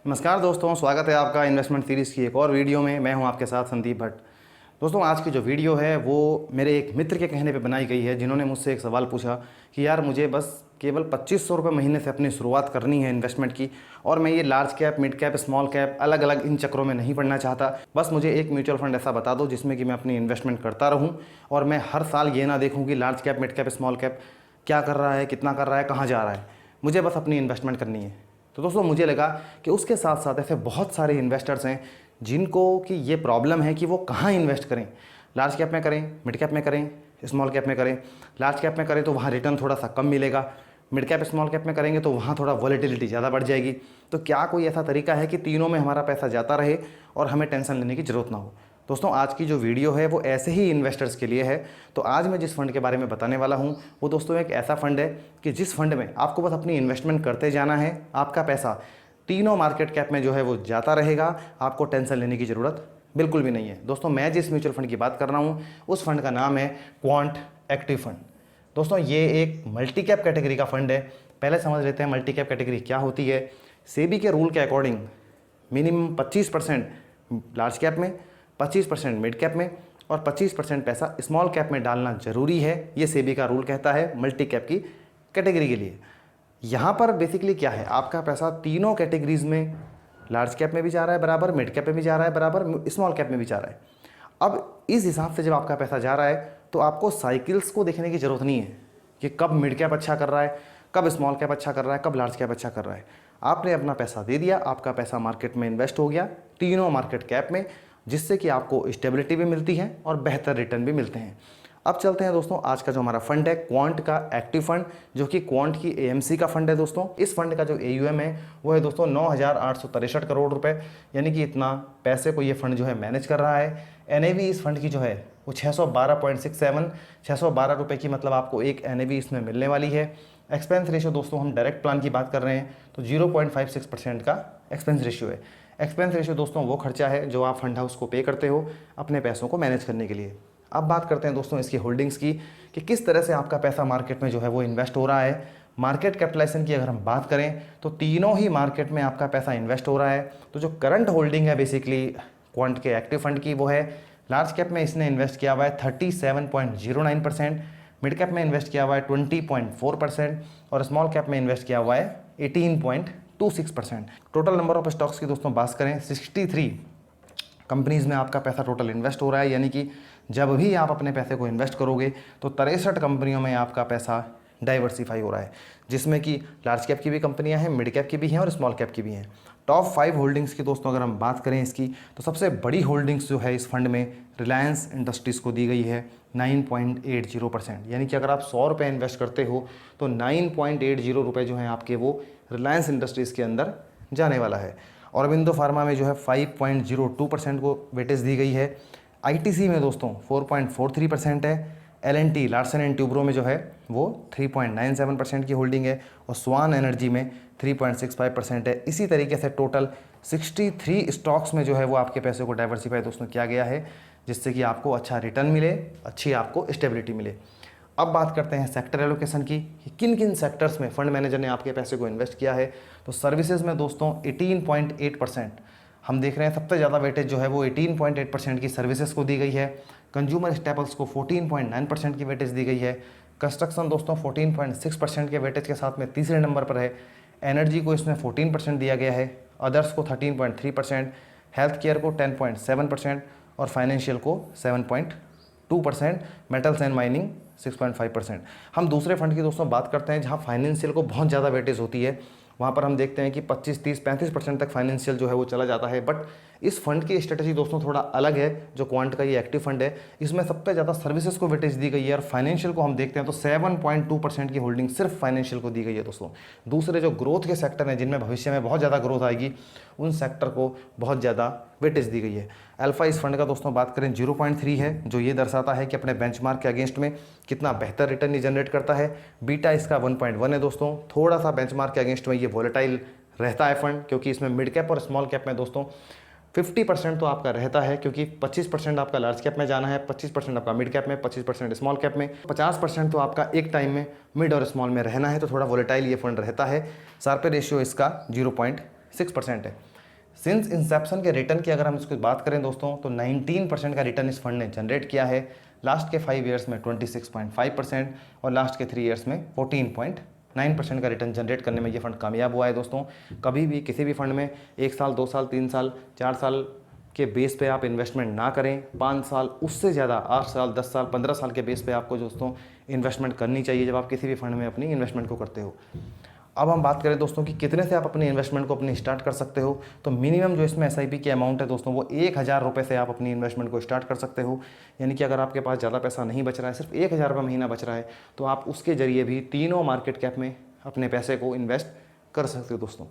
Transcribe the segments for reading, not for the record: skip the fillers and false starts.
नमस्कार दोस्तों, स्वागत है आपका इन्वेस्टमेंट सीरीज़ की एक और वीडियो में। मैं हूं आपके साथ संदीप भट्ट। दोस्तों, आज की जो वीडियो है वो मेरे एक मित्र के कहने पे बनाई गई है, जिन्होंने मुझसे एक सवाल पूछा कि यार मुझे बस केवल 2500 रुपये महीने से अपनी शुरुआत करनी है इन्वेस्टमेंट की, और मैं ये large cap, mid cap, small cap अलग अलग इन चक्रों में नहीं पड़ना चाहता। बस मुझे एक म्यूचुअल फंड ऐसा बता दो जिसमें कि मैं अपनी इन्वेस्टमेंट करता रहूँ और मैं हर साल ये ना देखूँ कि large cap, mid cap, small cap क्या कर रहा है, कितना कर रहा है, कहाँ जा रहा है। मुझे बस अपनी इन्वेस्टमेंट करनी है। तो दोस्तों, मुझे लगा कि उसके साथ साथ ऐसे बहुत सारे इन्वेस्टर्स हैं जिनको कि ये प्रॉब्लम है कि वो कहाँ इन्वेस्ट करें। लार्ज कैप में करें, मिड कैप में करें, स्मॉल कैप में करें। लार्ज कैप में करें तो वहाँ रिटर्न थोड़ा सा कम मिलेगा, मिड कैप, स्मॉल कैप में करेंगे तो वहाँ थोड़ा वॉलेटिलिटी ज़्यादा बढ़ जाएगी। तो क्या कोई ऐसा तरीका है कि तीनों में हमारा पैसा जाता रहे और हमें टेंशन लेने की ज़रूरत ना हो। दोस्तों, आज की जो वीडियो है वो ऐसे ही इन्वेस्टर्स के लिए है। तो आज मैं जिस फंड के बारे में बताने वाला हूँ वो दोस्तों एक ऐसा फंड है कि जिस फंड में आपको बस अपनी इन्वेस्टमेंट करते जाना है, आपका पैसा तीनों मार्केट कैप में जो है वो जाता रहेगा, आपको टेंशन लेने की ज़रूरत बिल्कुल भी नहीं है। दोस्तों, मैं जिस म्यूचुअल फंड की बात कर रहा हूँ उस फंड का नाम है क्वांट एक्टिव फंड। दोस्तों, ये एक मल्टी कैप कैटेगरी का फंड है। पहले समझ लेते हैं मल्टी कैप कैटेगरी क्या होती है। सेबी के रूल के अकॉर्डिंग मिनिमम 25% लार्ज कैप में, 25% मिड कैप में और 25% पैसा स्मॉल कैप में डालना ज़रूरी है। ये सेबी का रूल कहता है मल्टी कैप की कैटेगरी के लिए। यहाँ पर बेसिकली क्या है, आपका पैसा तीनों कैटेगरीज में, लार्ज कैप में भी जा रहा है बराबर, मिड कैप में भी जा रहा है बराबर, स्मॉल कैप में भी जा रहा है। अब इस हिसाब से जब आपका पैसा जा रहा है तो आपको साइकिल्स को देखने की ज़रूरत नहीं है कि कब मिड कैप अच्छा कर रहा है, कब स्मॉल कैप अच्छा कर रहा है, कब लार्ज कैप अच्छा कर रहा है। आपने अपना पैसा दे दिया, आपका पैसा मार्केट में इन्वेस्ट हो गया तीनों मार्केट कैप में, जिससे कि आपको स्टेबिलिटी भी मिलती है और बेहतर रिटर्न भी मिलते हैं। अब चलते हैं दोस्तों, आज का जो हमारा फंड है क्वांट का एक्टिव फंड, जो कि क्वांट की एएमसी का फंड है। दोस्तों, इस फंड का जो एयूएम है वो है दोस्तों 9,863 करोड़ रुपए, यानी कि इतना पैसे को ये फंड जो है मैनेज कर रहा है। एनएवी इस फंड की जो है वो 612.67, 612 रुपये की मतलब आपको एक एनएवी इसमें मिलने वाली है। एक्सपेंस रेशियो दोस्तों, हम डायरेक्ट प्लान की बात कर रहे हैं तो 0.56% का एक्सपेंस रेशियो है। एक्सपेंस रेशियो दोस्तों वो खर्चा है जो आप फंड हाउस को पे करते हो अपने पैसों को मैनेज करने के लिए। अब बात करते हैं दोस्तों इसकी होल्डिंग्स की कि किस तरह से आपका पैसा मार्केट में जो है वो इन्वेस्ट हो रहा है। मार्केट कैपिटलाइजेशन की अगर हम बात करें तो तीनों ही मार्केट में आपका पैसा इन्वेस्ट हो रहा है। तो जो करंट होल्डिंग है बेसिकली क्वांट के एक्टिव फंड की, वो है लार्ज कैप में इसने इन्वेस्ट किया हुआ है 37.09%, मिड कैप में इन्वेस्ट किया हुआ है 20.4% और स्मॉल कैप में इन्वेस्ट किया हुआ है 18.26%। टोटल नंबर ऑफ स्टॉक्स की दोस्तों बात करें 63 कंपनीज़ में आपका पैसा टोटल इन्वेस्ट हो रहा है, यानी कि जब भी आप अपने पैसे को इन्वेस्ट करोगे तो 63 कंपनियों में आपका पैसा डाइवर्सिफाई हो रहा है, जिसमें कि लार्ज कैप की भी कंपनियां हैं, मिड कैप की भी हैं और स्मॉल कैप की भी हैं। टॉप 5 होल्डिंग्स की दोस्तों अगर हम बात करें इसकी, तो सबसे बड़ी होल्डिंग्स जो है इस फंड में रिलायंस इंडस्ट्रीज़ को दी गई है 9.80%, यानी कि अगर आप 100 रुपये इन्वेस्ट करते हो तो 9.80 रुपये जो हैं आपके वो रिलायंस इंडस्ट्रीज़ के अंदर जाने वाला है। औरबिंदो फार्मा में जो है 5.02% को वेटेज दी गई है। आईटीसी में दोस्तों 4.43% है। एलएनटी लार्सन एंड ट्यूब्रो में जो है वो 3.97% की होल्डिंग है और स्वान एनर्जी में 3.65% है। इसी तरीके से टोटल 63 स्टॉक्स में जो है वो आपके पैसे को डाइवर्सिफाई दोस्तों किया गया है, जिससे कि आपको अच्छा रिटर्न मिले, अच्छी आपको स्टेबिलिटी मिले। अब बात करते हैं सेक्टर एलोकेशन की कि किन किन सेक्टर्स में फंड मैनेजर ने आपके पैसे को इन्वेस्ट किया है। तो सर्विसेज में दोस्तों 18.8% हम देख रहे हैं, सबसे ज़्यादा वेटेज जो है वो 18.8% की सर्विसेज को दी गई है। कंज्यूमर स्टेपल्स को 14.9% की वेटेज दी गई है। कंस्ट्रक्शन दोस्तों 14.6% के वेटेज के साथ में तीसरे नंबर पर है। एनर्जी को इसमें 14% दिया गया है, अदर्स को 13.3%, हेल्थ केयर को 10.7% और फाइनेंशियल को 7.2%, मेटल्स एंड माइनिंग 6.5%। हम दूसरे फंड की दोस्तों बात करते हैं जहां फाइनेंशियल को बहुत ज़्यादा वेटेज होती है। वहाँ पर हम देखते हैं कि 25, 30, 35% तक फाइनेंशियल जो है वो चला जाता है। बट इस फंड की स्ट्रेटजी दोस्तों थोड़ा अलग है। जो क्वांट का ये एक्टिव फंड है इसमें सबसे ज़्यादा सर्विसेज को वेटेज दी गई है और फाइनेंशियल को हम देखते हैं तो 7.2% की होल्डिंग सिर्फ फाइनेंशियल को दी गई है दोस्तों। दूसरे जो ग्रोथ के सेक्टर हैं जिनमें भविष्य में बहुत ज़्यादा ग्रोथ आएगी, उन सेक्टर को बहुत ज़्यादा वेटेज दी गई है। अल्फा इस फंड का दोस्तों बात करें 0.3 है, जो ये दर्शाता है कि अपने बेंचमार्क के अगेंस्ट में कितना बेहतर रिटर्न ये जनरेट करता है। बीटा इसका 1.1 है दोस्तों, थोड़ा सा बेंचमार्क के अगेंस्ट में ये वॉलेटाइल रहता है फंड, क्योंकि इसमें मिड कैप और स्मॉल कैप में दोस्तों 50% तो आपका रहता है, क्योंकि 25% आपका लार्ज कैप में जाना है, 25% आपका मिड कैप में, 25% स्मॉल कैप में, 50% तो आपका एक टाइम में मिड और स्मॉल में रहना है। तो थोड़ा वोलेटाइल ये फंड रहता है। शार्पे रेशियो इसका 0.6% है। सिंस इंसेप्शन के रिटर्न की अगर हम इसकी बात करें दोस्तों, तो 19% का रिटर्न इस फंड ने जनरेट किया है। लास्ट के 5 ईयर्स में 26.5% और लास्ट के 3 ईयर्स में 14.9% का रिटर्न जनरेट करने में ये फंड कामयाब हुआ है दोस्तों। कभी भी किसी भी फंड में 1 साल, 2 साल, 3 साल, 4 साल के बेस पे आप इन्वेस्टमेंट ना करें। 5 साल, उससे ज़्यादा 8 साल, 10 साल, 15 साल के बेस पे आपको दोस्तों इन्वेस्टमेंट करनी चाहिए जब आप किसी भी फंड में अपनी इन्वेस्टमेंट को करते हो। अब हम बात करें दोस्तों कि कितने से आप अपनी इन्वेस्टमेंट को अपनी स्टार्ट कर सकते हो, तो मिनिमम जो इसमें SIP की अमाउंट है दोस्तों, वो 1000 रुपये से आप अपनी इन्वेस्टमेंट को स्टार्ट कर सकते हो। यानी कि अगर आपके पास ज़्यादा पैसा नहीं बच रहा है, सिर्फ 1000 रुपये महीना बच रहा है, तो आप उसके ज़रिए भी तीनों मार्केट कैप में अपने पैसे को इन्वेस्ट कर सकते हो दोस्तों।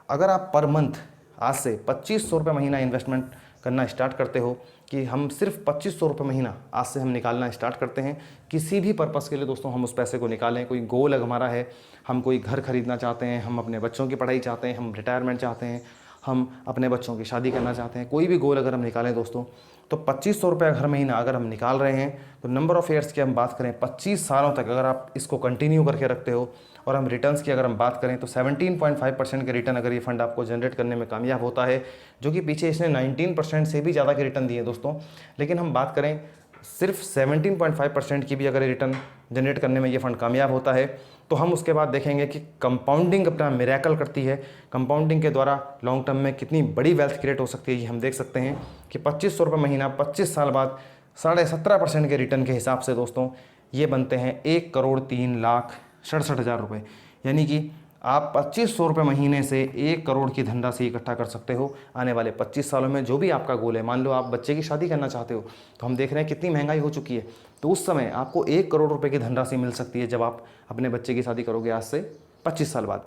अगर आप पर मंथ आज से 2500 रुपये महीना इन्वेस्टमेंट करना स्टार्ट करते हो, कि हम सिर्फ 2500 रुपये महीना आज से हम निकालना स्टार्ट करते हैं किसी भी पर्पज़ के लिए दोस्तों, हम उस पैसे को निकालें। कोई गोल हमारा है, हम कोई घर खरीदना चाहते हैं, हम अपने बच्चों की पढ़ाई चाहते हैं, हम रिटायरमेंट चाहते हैं, हम अपने बच्चों की शादी करना चाहते हैं, कोई भी गोल अगर हम निकालें दोस्तों, तो 2500 रुपये हर महीना अगर हम निकाल रहे हैं, तो नंबर ऑफ़ ईयर्स की हम बात करें 25 सालों तक अगर आप इसको कंटिन्यू करके रखते हो, और हम रिटर्न्स की अगर हम बात करें तो 17.5% के रिटर्न अगर ये फंड आपको जनरेट करने में कामयाब होता है, जो कि पीछे इसने 19% से भी ज़्यादा के रिटर्न दिए दोस्तों। लेकिन हम बात करें सिर्फ 17.5% की भी अगर रिटर्न जनरेट करने में ये फंड कामयाब होता है, तो हम उसके बाद देखेंगे कि कंपाउंडिंग अपना मिरेकल करती है। कंपाउंडिंग के द्वारा लॉन्ग टर्म में कितनी बड़ी वेल्थ क्रिएट हो सकती है, ये हम देख सकते हैं कि 2500 रुपये महीना 25 साल बाद 17.5% के रिटर्न के हिसाब से दोस्तों ये बनते हैं 1,03,67,000 रुपये। यानी कि आप 2500 रुपये महीने से 1 करोड़ की धनराशि इकट्ठा कर सकते हो आने वाले 25 सालों में। जो भी आपका गोल है, मान लो आप बच्चे की शादी करना चाहते हो, तो हम देख रहे हैं कितनी महंगाई हो चुकी है, तो उस समय आपको 1 करोड़ रुपए की धनराशि मिल सकती है जब आप अपने बच्चे की शादी करोगे आज से 25 साल बाद।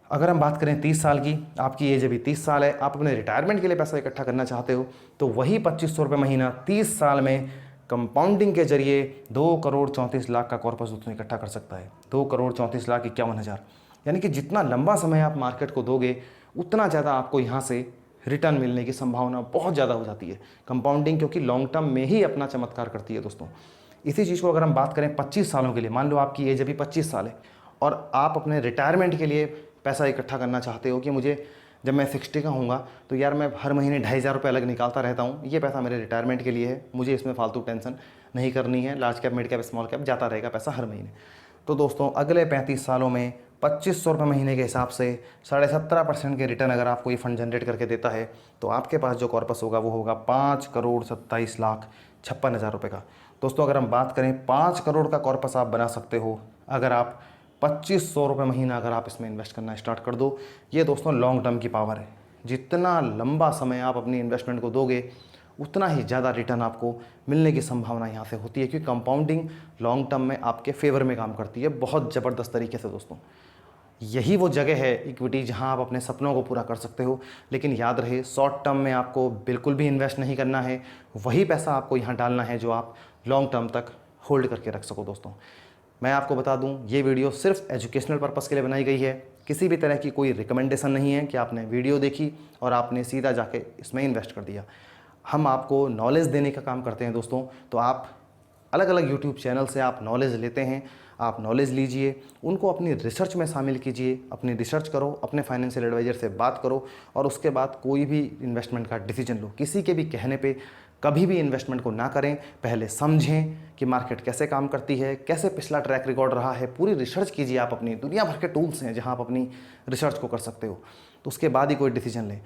अगर हम बात करें 30 साल की, आपकी एज अभी 30 साल है, आप अपने रिटायरमेंट के लिए पैसा इकट्ठा करना चाहते हो, तो वही 2500 रुपये महीना 30 साल में कंपाउंडिंग के जरिए 2,34,00,000 का कॉर्पस उसमें इकट्ठा कर सकता है। 2,34,51,000। यानी कि जितना लंबा समय आप मार्केट को दोगे, उतना ज़्यादा आपको यहाँ से रिटर्न मिलने की संभावना बहुत ज़्यादा हो जाती है। कंपाउंडिंग क्योंकि लॉन्ग टर्म में ही अपना चमत्कार करती है दोस्तों। इसी चीज़ को अगर हम बात करें 25 सालों के लिए, मान लो आपकी एज अभी 25 साल है और आप अपने रिटायरमेंट के लिए पैसा इकट्ठा करना चाहते हो कि मुझे जब मैं 60 का हूँगा तो यार मैं हर महीने 2,500 रुपये अलग निकालता रहता हूँ, ये पैसा मेरे रिटायरमेंट के लिए है, मुझे इसमें फालतू टेंशन नहीं करनी है, large cap, mid cap, small cap जाता रहेगा पैसा हर महीने। तो दोस्तों अगले 35 सालों में 2500 रुपये महीने के हिसाब से 17.5% के रिटर्न अगर आपको ये फंड जनरेट करके देता है, तो आपके पास जो कॉर्पस होगा वो होगा 5,27,56,000 रुपये का। दोस्तों अगर हम बात करें 5 करोड़ का कॉर्पस आप बना सकते हो अगर आप 2500 रुपये महीना अगर आप इसमें इन्वेस्ट करना स्टार्ट कर दो। ये दोस्तों लॉन्ग टर्म की पावर है। जितना लंबा समय आप अपनी इन्वेस्टमेंट को दोगे, उतना ही ज़्यादा रिटर्न आपको मिलने की संभावना यहाँ से होती है, क्योंकि कंपाउंडिंग लॉन्ग टर्म में आपके फेवर में काम करती है बहुत ज़बरदस्त तरीके से दोस्तों। यही वो जगह है इक्विटी जहाँ आप अपने सपनों को पूरा कर सकते हो। लेकिन याद रहे, शॉर्ट टर्म में आपको बिल्कुल भी इन्वेस्ट नहीं करना है, वही पैसा आपको यहाँ डालना है जो आप लॉन्ग टर्म तक होल्ड करके रख सको दोस्तों। मैं आपको बता दूं, ये वीडियो सिर्फ एजुकेशनल पर्पस के लिए बनाई गई है, किसी भी तरह की कोई रिकमेंडेशन नहीं है कि आपने वीडियो देखी और आपने सीधा जाके इसमें इन्वेस्ट कर दिया। हम आपको नॉलेज देने का काम करते हैं दोस्तों। तो आप अलग अलग यूट्यूब चैनल से आप नॉलेज लेते हैं, आप नॉलेज लीजिए, उनको अपनी रिसर्च में शामिल कीजिए, अपनी रिसर्च करो, अपने फाइनेंशियल एडवाइज़र से बात करो और उसके बाद कोई भी इन्वेस्टमेंट का डिसीजन लो। किसी के भी कहने पे कभी भी इन्वेस्टमेंट को ना करें, पहले समझें कि मार्केट कैसे काम करती है, कैसे पिछला ट्रैक रिकॉर्ड रहा है, पूरी रिसर्च कीजिए। आप अपनी दुनिया भर के टूल्स हैं जहां आप अपनी रिसर्च को कर सकते हो, तो उसके बाद ही कोई डिसीजन लें।